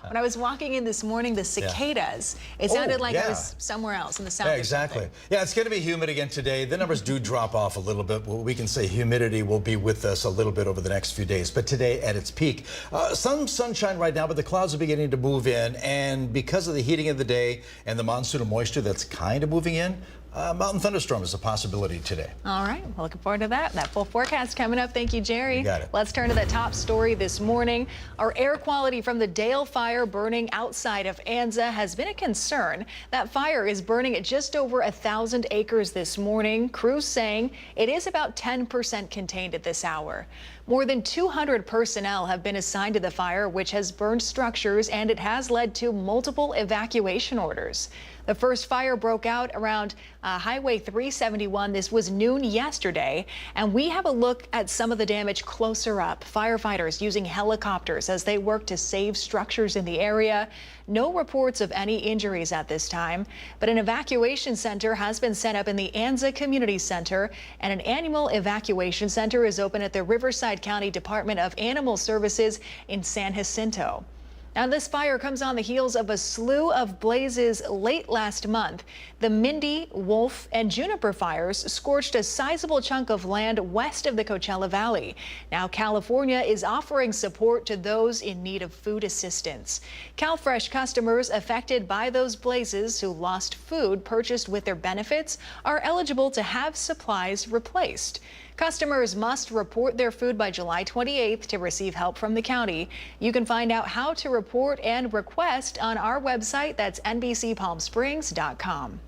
when I was walking in this morning, the cicadas, it sounded like I was somewhere else in the south. Yeah, exactly. Yeah, it's going to be humid again today. The numbers do drop off a little bit. We can say humidity will be with us a little bit over the next few days, but today at its peak. Some sunshine right now, but the clouds are beginning to move in, and because of the heating of the day and the monsoon of moisture that's kind of moving in, mountain thunderstorm is a possibility today. All right, well, looking forward to that. That full forecast coming up. Thank you, Jerry. You got it. Let's turn to the top story this morning. Our air quality from the Dale fire burning outside of Anza has been a concern. That fire is burning at just over 1,000 acres this morning. Crews saying it is about 10% contained at this hour. More than 200 personnel have been assigned to the fire, which has burned structures, and it has led to multiple evacuation orders. The first fire broke out around Highway 371. This was noon yesterday, and we have a look at some of the damage closer up. Firefighters using helicopters as they work to save structures in the area. No reports of any injuries at this time, but an evacuation center has been set up in the Anza Community Center, and an annual evacuation center is open at the Riverside County Department of Animal Services in San Jacinto. Now, this fire comes on the heels of a slew of blazes late last month. The Mindy, Wolf, and Juniper fires scorched a sizable chunk of land west of the Coachella Valley. Now, California is offering support to those in need of food assistance. CalFresh customers affected by those blazes who lost food purchased with their benefits are eligible to have supplies replaced. Customers must report their food by July 28th to receive help from the county. You can find out how to report and request on our website. That's NBCPalmSprings.com.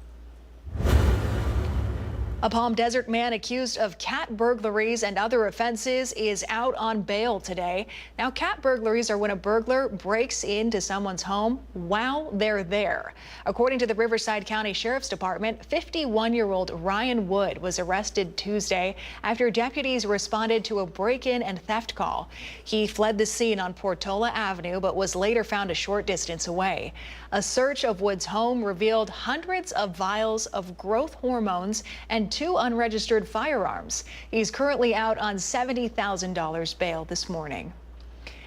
A Palm Desert man accused of cat burglaries and other offenses is out on bail today. Now, cat burglaries are when a burglar breaks into someone's home while they're there. According to the Riverside County Sheriff's Department, 51-year-old Ryan Wood was arrested Tuesday after deputies responded to a break-in and theft call. He fled the scene on Portola Avenue, but was later found a short distance away. A search of Wood's home revealed hundreds of vials of growth hormones and 2 unregistered firearms. He's currently out on $70,000 bail this morning.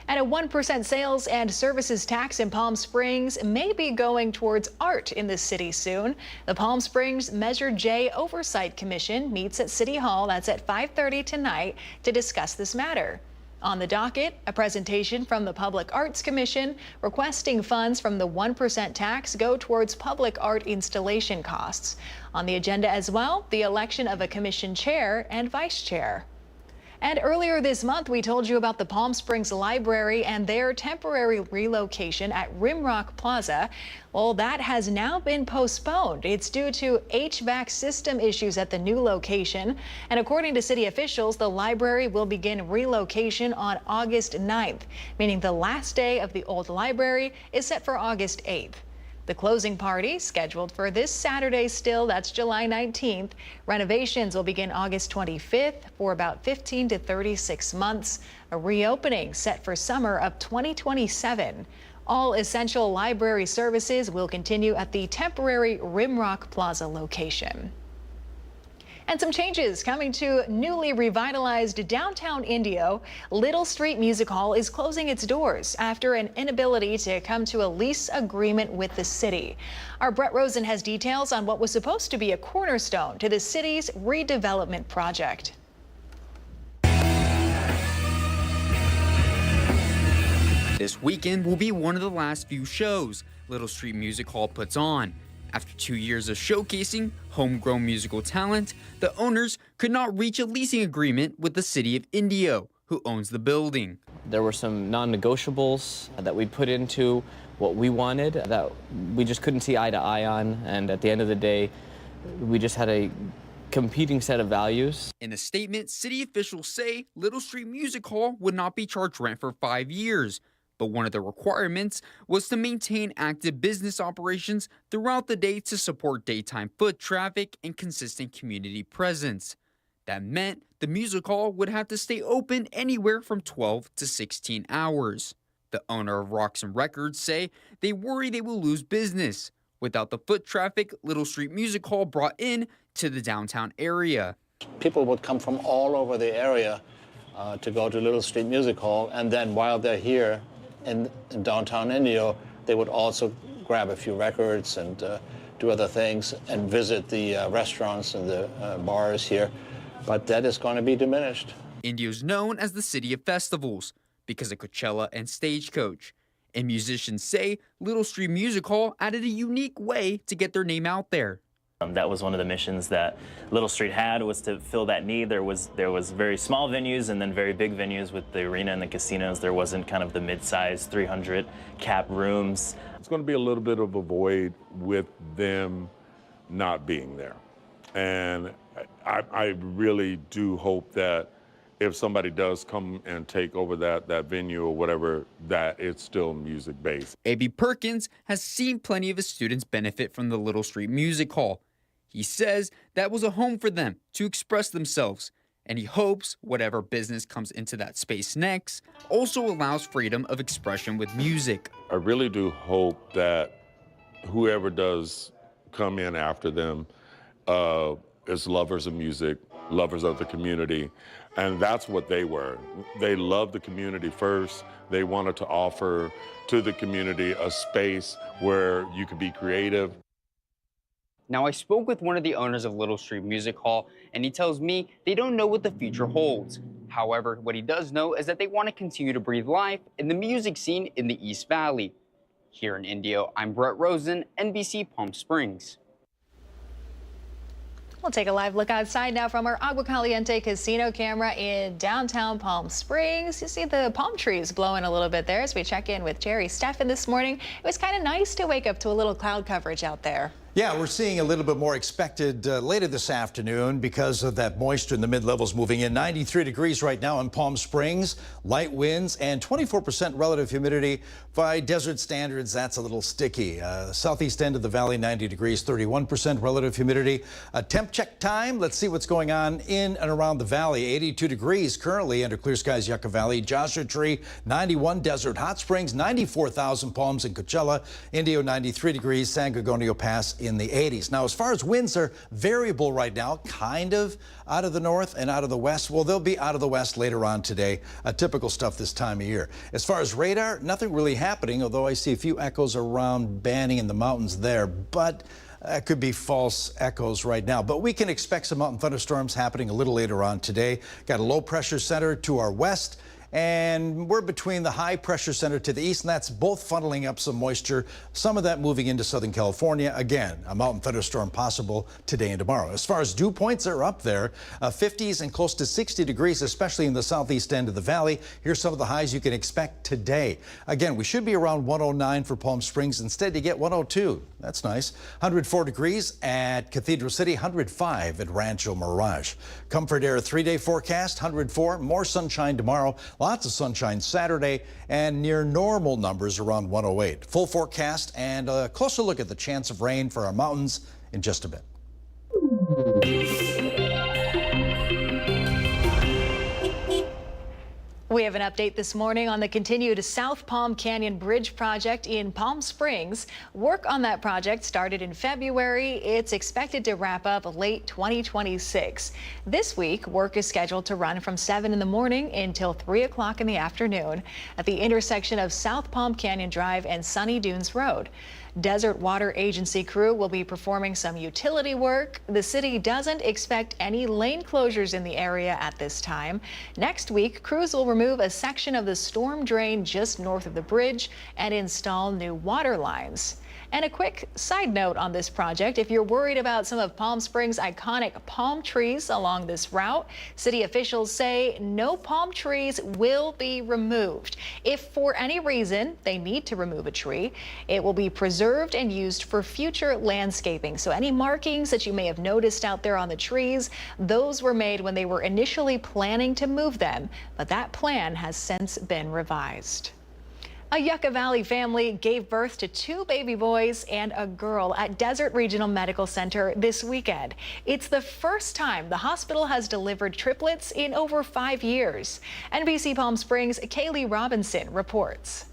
And a 1% sales and services tax in Palm Springs may be going towards art in the city soon. The Palm Springs Measure J Oversight Commission meets at City Hall. That's at 5:30 tonight to discuss this matter. On the docket, a presentation from the Public Arts Commission requesting funds from the 1% tax go towards public art installation costs. On the agenda as well, the election of a commission chair and vice chair. And earlier this month, we told you about the Palm Springs Library and their temporary relocation at Rimrock Plaza. Well, that has now been postponed. It's due to HVAC system issues at the new location. And according to city officials, the library will begin relocation on August 9th, meaning the last day of the old library is set for August 8th. The closing party scheduled for this Saturday still, that's July 19th. Renovations will begin August 25th for about 15 to 36 months. A reopening set for summer of 2027. All essential library services will continue at the temporary Rimrock Plaza location. And some changes coming to newly revitalized downtown Indio. Little Street Music Hall is closing its doors after an inability to come to a lease agreement with the city. Our Brett Rosen has details on what was supposed to be a cornerstone to the city's redevelopment project. This weekend will be one of the last few shows Little Street Music Hall puts on. After 2 years of showcasing homegrown musical talent, the owners could not reach a leasing agreement with the city of Indio, who owns the building. There were some non-negotiables that we put into what we wanted that we just couldn't see eye to eye on, and at the end of the day, we just had a competing set of values. In a statement, city officials say Little Street Music Hall would not be charged rent for 5 years. But one of the requirements was to maintain active business operations throughout the day to support daytime foot traffic and consistent community presence. That meant the music hall would have to stay open anywhere from 12 to 16 hours. The owner of Rocks and Records say they worry they will lose business without the foot traffic Little Street Music Hall brought in to the downtown area. People would come from all over the area to go to Little Street Music Hall, and then while they're here, in downtown Indio, they would also grab a few records and do other things and visit the restaurants and the bars here. But that is going to be diminished. Indio is known as the city of festivals because of Coachella and Stagecoach. And musicians say Little Street Music Hall added a unique way to get their name out there. That was one of the missions that Little Street had, was to fill that need. There was very small venues and then very big venues with the arena and the casinos. There wasn't kind of the mid-sized 300 cap rooms. It's going to be a little bit of a void with them not being there. And I really do hope that if somebody does come and take over that venue or whatever, that it's still music-based. A.B. Perkins has seen plenty of his students benefit from the Little Street Music Hall. He says that was a home for them to express themselves, and he hopes whatever business comes into that space next also allows freedom of expression with music. I really do hope that whoever does come in after them is lovers of music, lovers of the community, and that's what they were. They loved the community first. They wanted to offer to the community a space where you could be creative. Now, I spoke with one of the owners of Little Street Music Hall, and he tells me they don't know what the future holds. However, what he does know is that they want to continue to breathe life in the music scene in the East Valley. Here in Indio, I'm Brett Rosen, NBC Palm Springs. We'll take a live look outside now from our Agua Caliente casino camera in downtown Palm Springs. You see the palm trees blowing a little bit there as we check in with Jerry Steffen this morning. It was kind of nice to wake up to a little cloud coverage out there. Yeah, we're seeing a little bit more expected later this afternoon because of that moisture in the mid-levels moving in. 93 degrees right now in Palm Springs, light winds and 24% relative humidity. By desert standards, that's a little sticky. Southeast end of the valley, 90 degrees, 31% relative humidity. Temp check time. Let's see what's going on in and around the valley. 82 degrees currently under clear skies, Yucca Valley. Joshua Tree, 91. Desert Hot Springs, 94,000 Palms in Coachella. Indio, 93 degrees. San Gorgonio Pass in the 80s. Now, as far as winds are variable right now, kind of out of the north and out of the west. Well, they'll be out of the west later on today. Typical stuff this time of year. As far as radar, nothing really happening, although I see a few echoes around Banning in the mountains there, but could be false echoes right now. But we can expect some mountain thunderstorms happening a little later on today. Got a low pressure center to our west, and we're between the high pressure center to the east, and that's both funneling up some moisture, some of that moving into Southern California. Again, a mountain thunderstorm possible today and tomorrow. As far as dew points, they're up there, 50s and close to 60 degrees, especially in the southeast end of the valley. Here's some of the highs you can expect today. Again, we should be around 109 for Palm Springs. Instead, you get 102. That's nice. 104 degrees at Cathedral City, 105 at Rancho Mirage. Comfort Air 3-day forecast, 104. More sunshine tomorrow. Lots of sunshine Saturday and near normal numbers around 108. Full forecast and a closer look at the chance of rain for our mountains in just a bit. We have an update this morning on the continued South Palm Canyon Bridge project in Palm Springs. Work on that project started in February. It's expected to wrap up late 2026. This week, work is scheduled to run from 7 in the morning until 3 o'clock in the afternoon at the intersection of South Palm Canyon Drive and Sunny Dunes Road. Desert Water Agency crew will be performing some utility work. The city doesn't expect any lane closures in the area at this time. Next week, crews will remove a section of the storm drain just north of the bridge and install new water lines. And a quick side note on this project, if you're worried about some of Palm Springs' iconic palm trees along this route, city officials say no palm trees will be removed. If for any reason they need to remove a tree, it will be preserved and used for future landscaping. So any markings that you may have noticed out there on the trees, those were made when they were initially planning to move them, but that plan has since been revised. A Yucca Valley family gave birth to 2 baby boys and a girl at Desert Regional Medical Center this weekend. It's the first time the hospital has delivered triplets in over 5 years. NBC Palm Springs' Kaylee Robinson reports.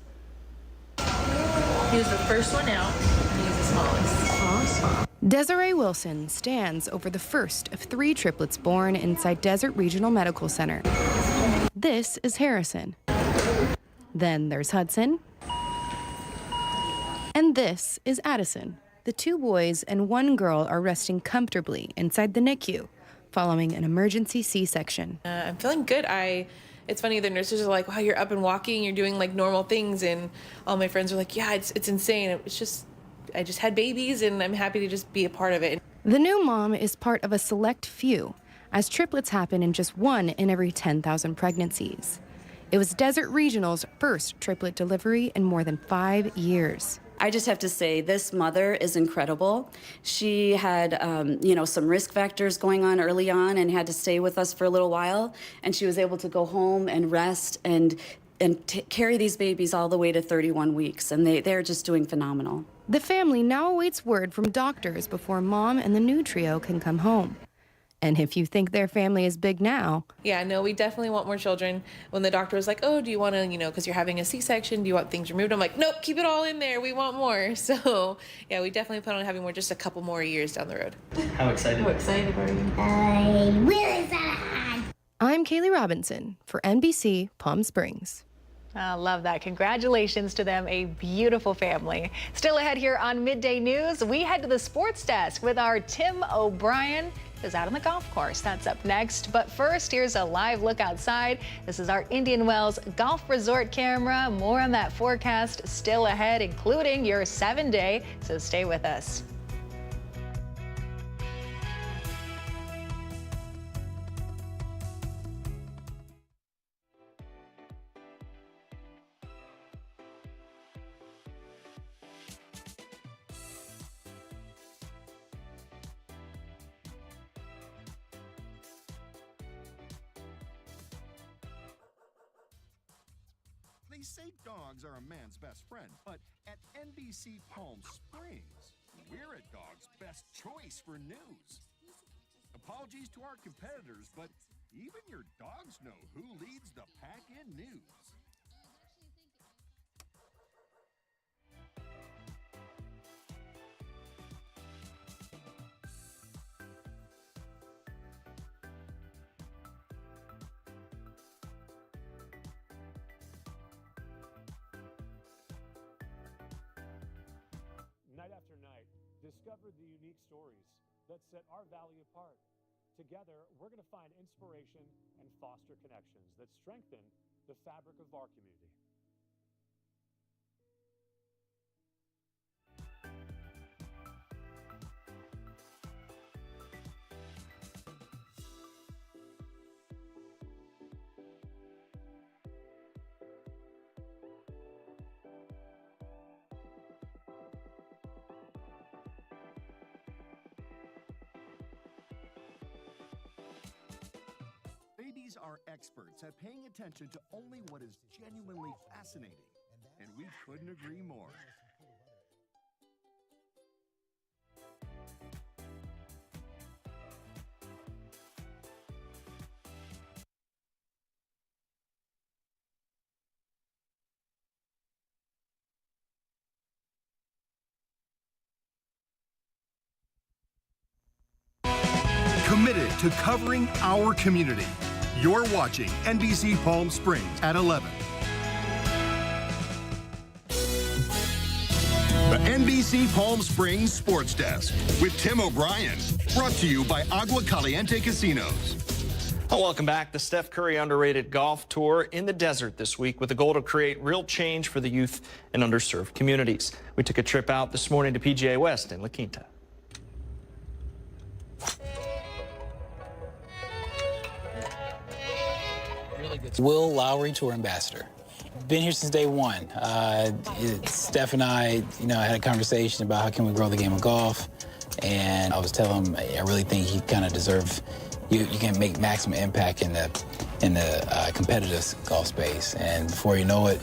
He was the first one out, and he's the smallest. Awesome. Desiree Wilson stands over the first of 3 triplets born inside Desert Regional Medical Center. This is Harrison. Then there's Hudson And this is Addison. The 2 boys and 1 girl are resting comfortably inside the NICU following an emergency C-section. I'm feeling good. It's funny, the nurses are like, wow, you're up and walking, you're doing like normal things, and all my friends are like, yeah, it's insane. I just had babies, and I'm happy to just be a part of it. The new mom is part of a select few, as triplets happen in just 1 in every 10,000 pregnancies. It was Desert Regional's first triplet delivery in more than 5 years. I just have to say, this mother is incredible. She had, some risk factors going on early on and had to stay with us for a little while. And she was able to go home and rest and carry these babies all the way to 31 weeks. And they're just doing phenomenal. The family now awaits word from doctors before mom and the new trio can come home. And if you think their family is big now... Yeah, no, we definitely want more children. When the doctor was like, oh, do you want to, because you're having a C-section, do you want things removed? I'm like, nope, keep it all in there. We want more. So, yeah, we definitely plan on having more, just a couple more years down the road. How excited? How excited are you? I'm really excited. I'm Kaylee Robinson for NBC Palm Springs. I love that. Congratulations to them, a beautiful family. Still ahead here on Midday News, we head to the sports desk with our Tim O'Brien, who's out on the golf course. That's up next. But first, here's a live look outside. This is our Indian Wells Golf Resort camera. More on that forecast still ahead, including your 7-day, so stay with us. They say dogs are a man's best friend, but at NBC Palm Springs, we're a dog's best choice for news. Apologies to our competitors, but even your dogs know who leads the pack in news. Night after night, discover the unique stories that set our valley apart. Together, we're going to find inspiration and foster connections that strengthen the fabric of our community. Babies are experts at paying attention to only what is genuinely fascinating, and we couldn't agree more. Committed to covering our community. You're watching NBC Palm Springs at 11. The NBC Palm Springs Sports Desk with Tim O'Brien. Brought to you by Agua Caliente Casinos. Well, welcome back. The Steph Curry Underrated Golf Tour in the desert this week with the goal to create real change for the youth and underserved communities. We took a trip out this morning to PGA West in La Quinta. Will Lowry Tour Ambassador. Been here since day one. Steph and I, had a conversation about how can we grow the game of golf, and I was telling him I really think he kind of deserves. You can make maximum impact in the competitive golf space, and before you know it,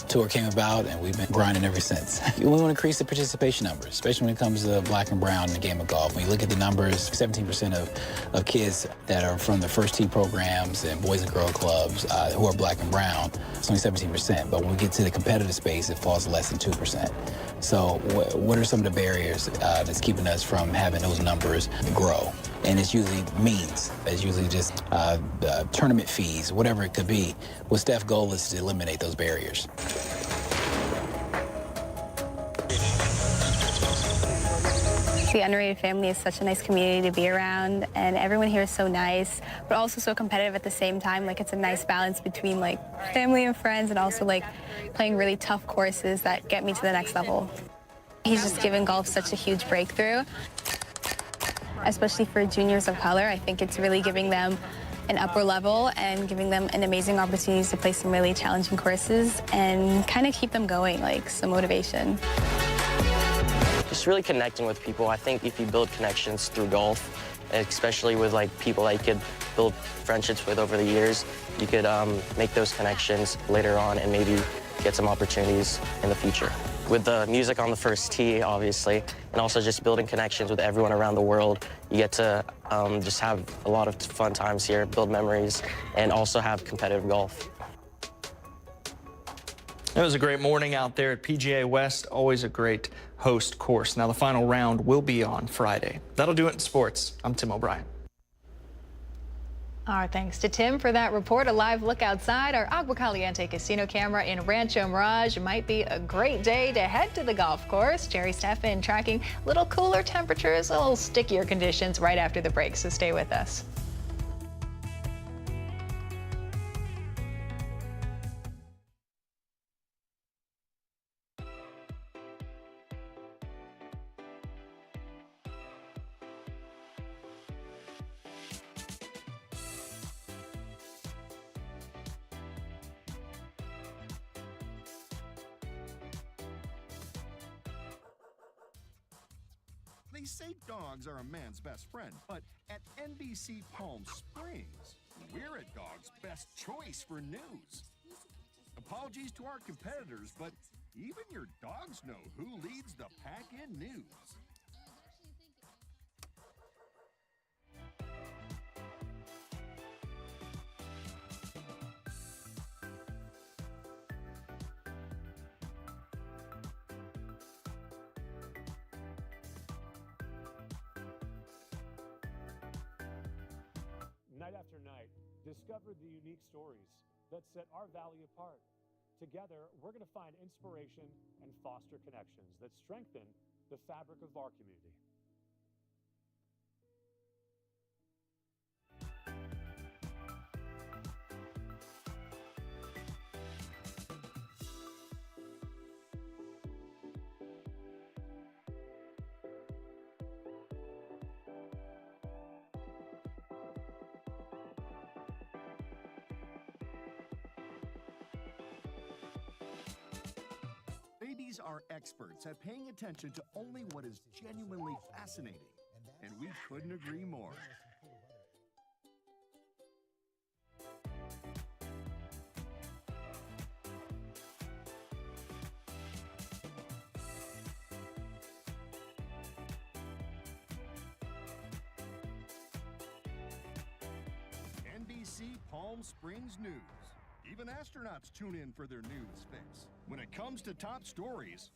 tour came about, and we've been grinding ever since. We want to increase the participation numbers, especially when it comes to black and brown in the game of golf. When you look at the numbers, 17% of kids that are from the first tee programs and boys and girl clubs who are black and brown, it's only 17%. But when we get to the competitive space, it falls less than 2%. So what are some of the barriers that's keeping us from having those numbers grow? And it's usually means. It's usually just tournament fees, whatever it could be. What Steph's goal is to eliminate those barriers. The Underrated family is such a nice community to be around, and everyone here is so nice, but also so competitive at the same time. Like, it's a nice balance between like family and friends, and also like playing really tough courses that get me to the next level. He's just given golf such a huge breakthrough, especially for juniors of color. I think it's really giving them an upper level and giving them an amazing opportunities to play some really challenging courses and kind of keep them going, like some motivation. Just really connecting with people. I think if you build connections through golf, especially with like people that you could build friendships with over the years, you could make those connections later on and maybe get some opportunities in the future. With the music on the first tee, obviously, and also just building connections with everyone around the world, you get to just have a lot of fun times here, build memories, and also have competitive golf. It was a great morning out there at PGA West, always a great host course. Now the final round will be on Friday. That'll do it in sports. I'm Tim O'Brien. Our thanks to Tim for that report. A live look outside our Agua Caliente casino camera in Rancho Mirage. Might be a great day to head to the golf course. Jerry Steffen tracking a little cooler temperatures, a little stickier conditions right after the break, so stay with us. They say dogs are a man's best friend, but at NBC Palm Springs, we're a dog's best choice for news. Apologies to our competitors, but even your dogs know who leads the pack in news. Night after night, discover the unique stories that set our valley apart. Together, we're going to find inspiration and foster connections that strengthen the fabric of our community. Babies are experts at paying attention to only what is genuinely fascinating, and we couldn't agree more. NBC Palm Springs News. Even astronauts tune in for their news fix. When it comes to top stories,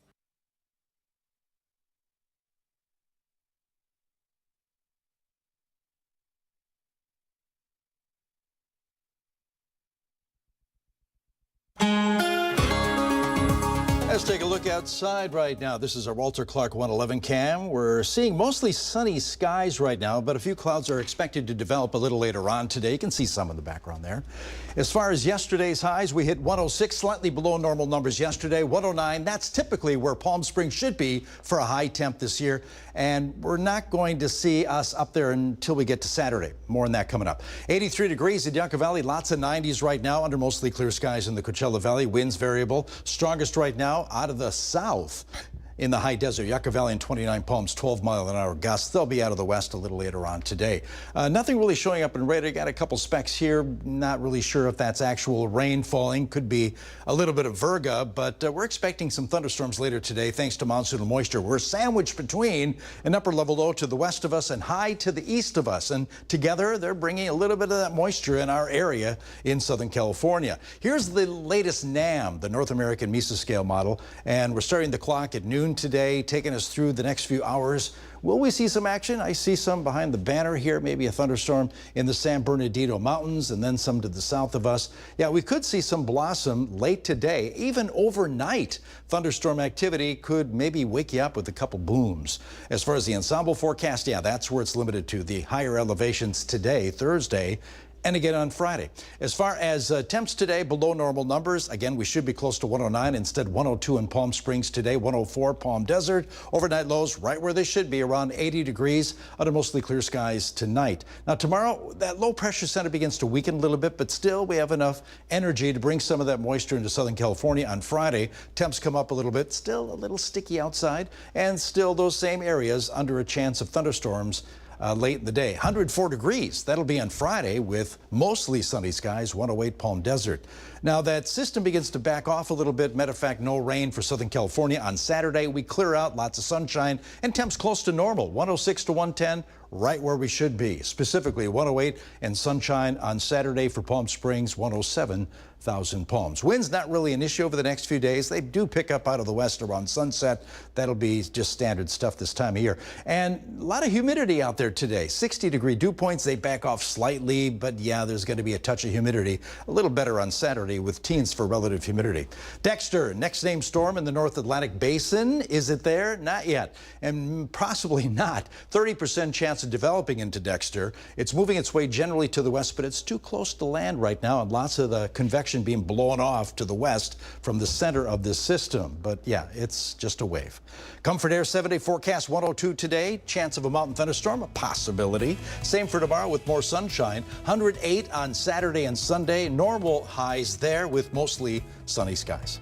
Let's take a look outside right now. This is our Walter Clark 111 cam. We're seeing mostly sunny skies right now, but a few clouds are expected to develop a little later on today. You can see some in the background there. As far as yesterday's highs, we hit 106, slightly below normal numbers yesterday, 109. That's typically where Palm Springs should be for a high temp this year. And we're not going to see us up there until we get to Saturday. More on that coming up. 83 degrees at Yucca Valley, lots of 90s right now under mostly clear skies in the Coachella Valley. Winds variable. Strongest right now out of the south in the high desert. Yucca Valley and 29 Palms, 12-mile-an-hour gusts. They'll be out of the west a little later on today. Nothing really showing up in radar. Got a couple specks here. Not really sure if that's actual rain falling. Could be a little bit of virga, but we're expecting some thunderstorms later today thanks to monsoonal moisture. We're sandwiched between an upper level low to the west of us and high to the east of us. And together, they're bringing a little bit of that moisture in our area in Southern California. Here's the latest NAM, the North American Mesoscale model, and we're starting the clock at noon afternoon today, taking us through the next few hours. Will we see some action? I see some behind the banner here, maybe a thunderstorm in the San Bernardino Mountains and then some to the south of us. Yeah, we could see some blossom late today, even overnight. Thunderstorm activity could maybe wake you up with a couple booms. As far as the ensemble forecast, yeah, that's where it's limited to. The higher elevations today, Thursday, and again on Friday. As far as temps today, below normal numbers. Again, we should be close to 109, instead 102 in Palm Springs today, 104 Palm Desert. Overnight lows right where they should be, around 80 degrees under mostly clear skies tonight. Now tomorrow, that low pressure center begins to weaken a little bit, but still we have enough energy to bring some of that moisture into Southern California on Friday. Temps come up a little bit, still a little sticky outside, and still those same areas under a chance of thunderstorms late in the day. 104 degrees. That'll be on Friday with mostly sunny skies, 108 Palm Desert. Now that system begins to back off a little bit. Matter of fact, no rain for Southern California on Saturday. We clear out, lots of sunshine and temps close to normal, 106 to 110, right where we should be. Specifically 108 and sunshine on Saturday for Palm Springs, 107,000 Palms. Wind's not really an issue over the next few days. They do pick up out of the west around sunset. That'll be just standard stuff this time of year. And a lot of humidity out there today. 60-degree dew points, they back off slightly, but yeah, there's going to be a touch of humidity. A little better on Saturday with teens for relative humidity. Dexter, next named storm in the North Atlantic Basin. Is it there? Not yet, and possibly not. 30% chance of developing into Dexter. It's moving its way generally to the west, but it's too close to land right now, and lots of the convection being blown off to the west from the center of this system. But yeah, it's just a wave. Comfort Air 7-day forecast, 102 today. Chance of a mountain thunderstorm, a possibility. Same for tomorrow with more sunshine. 108 on Saturday and Sunday. Normal highs there with mostly sunny skies.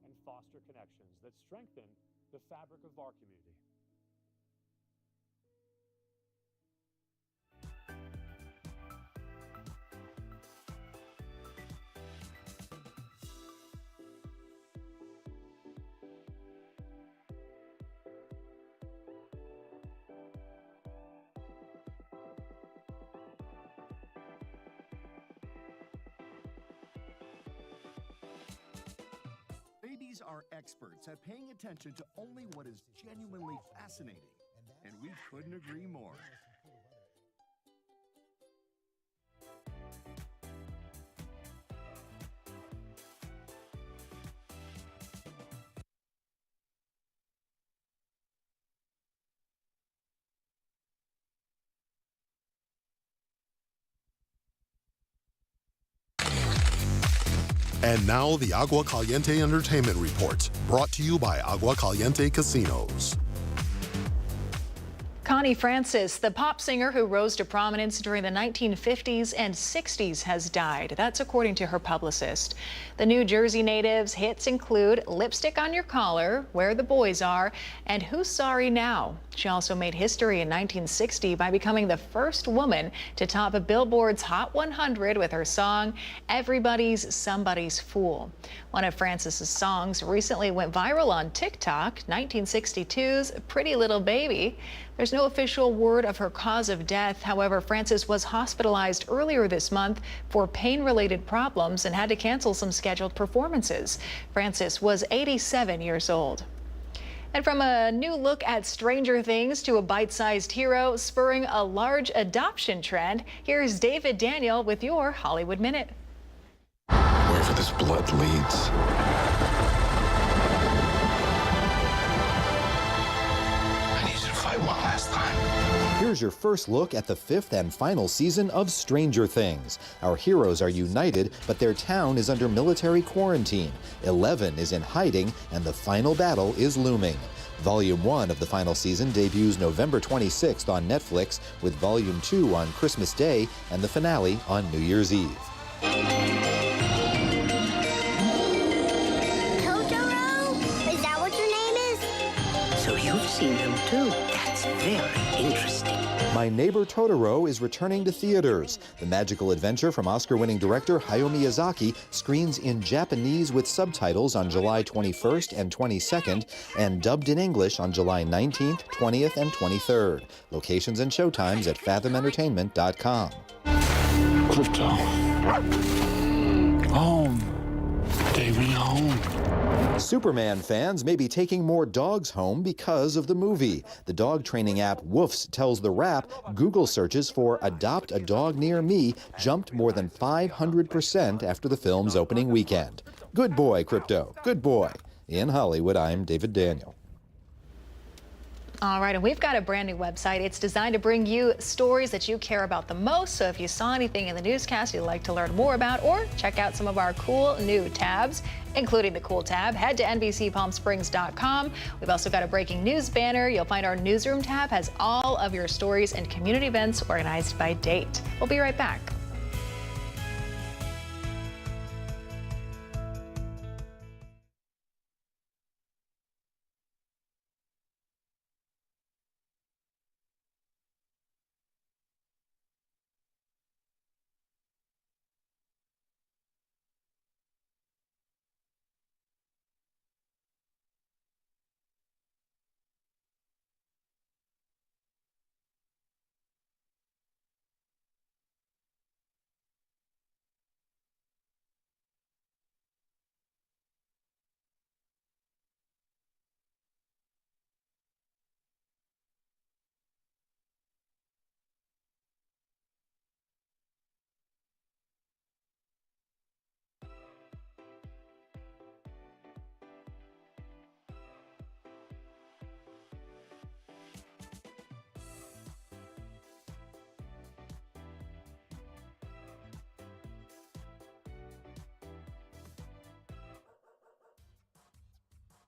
And foster connections that strengthen the fabric of our community. Babies are experts at paying attention to only what is genuinely fascinating, and we couldn't agree more. And now the Agua Caliente Entertainment Report, brought to you by Agua Caliente Casinos. Connie Francis, the pop singer who rose to prominence during the 1950s and 60s, has died. That's according to her publicist. The New Jersey native's hits include Lipstick on Your Collar, Where the Boys Are, and Who's Sorry Now. She also made history in 1960 by becoming the first woman to top Billboard's Hot 100 with her song, Everybody's Somebody's Fool. One of Francis's songs recently went viral on TikTok, 1962's Pretty Little Baby. There's no official word of her cause of death. However, Francis was hospitalized earlier this month for pain-related problems and had to cancel some scheduled performances. Francis was 87 years old. And from a new look at Stranger Things to a bite-sized hero spurring a large adoption trend, here's David Daniel with your Hollywood Minute. his blood leads. I need you to fight one last time. Here's your first look at the 5th and final season of Stranger Things. Our heroes are united, but their town is under military quarantine. 11 is in hiding, and the final battle is looming. Volume 1 of the final season debuts November 26th on Netflix, with Volume 2 on Christmas Day and the finale on New Year's Eve. Totoro? Is that what your name is? So you've seen him too. That's very interesting. My Neighbor Totoro is returning to theaters. The magical adventure from Oscar-winning director Hayao Miyazaki screens in Japanese with subtitles on July 21st and 22nd, and dubbed in English on July 19th, 20th, and 23rd. Locations and showtimes at fathomentertainment.com. Crypto. Home. David, home. Superman fans may be taking more dogs home because of the movie. The dog training app Woofs tells The Wrap Google searches for "Adopt a Dog Near Me" jumped more than 500% after the film's opening weekend. Good boy, Crypto. Good boy. In Hollywood, I'm David Daniel. All right, and we've got a brand new website. It's designed to bring you stories that you care about the most. So if you saw anything in the newscast you'd like to learn more about, or check out some of our cool new tabs, including the cool tab, head to NBCPalmSprings.com. We've also got a breaking news banner. You'll find our newsroom tab has all of your stories and community events organized by date. We'll be right back.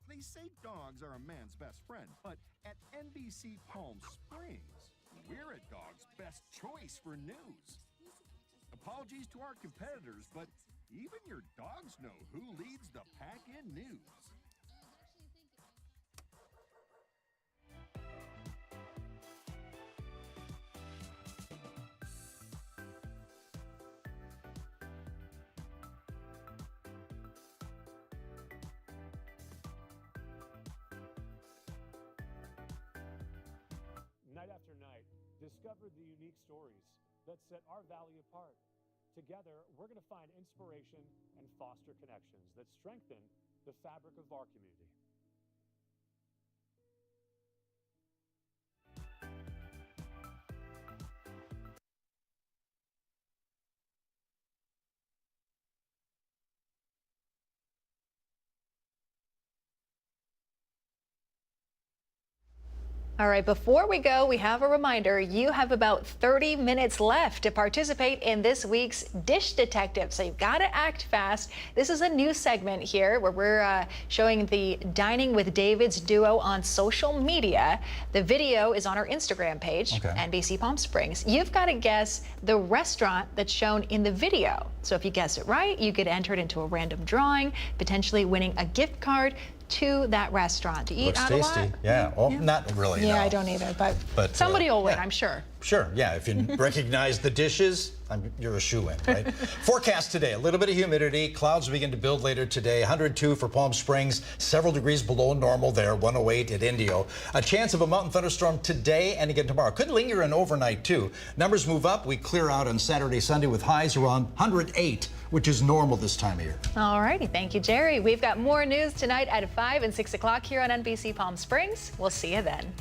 They say dogs are a man's best friend, but at NBC Palm Springs, we're a dog's best choice for news. Apologies to our competitors, but even your dogs know who leads the pack in news. Night after night, discover the unique stories that set our valley apart. Together, we're going to find inspiration and foster connections that strengthen the fabric of our community. All right, before we go, we have a reminder. You have about 30 minutes left to participate in this week's Dish Detective, so you've got to act fast. This is a new segment here where we're showing the Dining with David's duo on social media. The video is on our Instagram page, NBC Palm Springs. You've got to guess the restaurant that's shown in the video. So if you guess it right, you get entered into a random drawing, potentially winning a gift card to that restaurant. To eat Looks out tasty. a lot? Yeah. Well, not really. Yeah, no. I don't either, but somebody will win, I'm sure. Sure, yeah, if you recognize the dishes, you're a shoo-in, right? Forecast today, a little bit of humidity. Clouds begin to build later today. 102 for Palm Springs, several degrees below normal there, 108 at Indio. A chance of a mountain thunderstorm today and again tomorrow. Could linger in overnight, too. Numbers move up. We clear out on Saturday, Sunday with highs around 108, which is normal this time of year. All righty, thank you, Jerry. We've got more news tonight at 5 and 6 o'clock here on NBC Palm Springs. We'll see you then.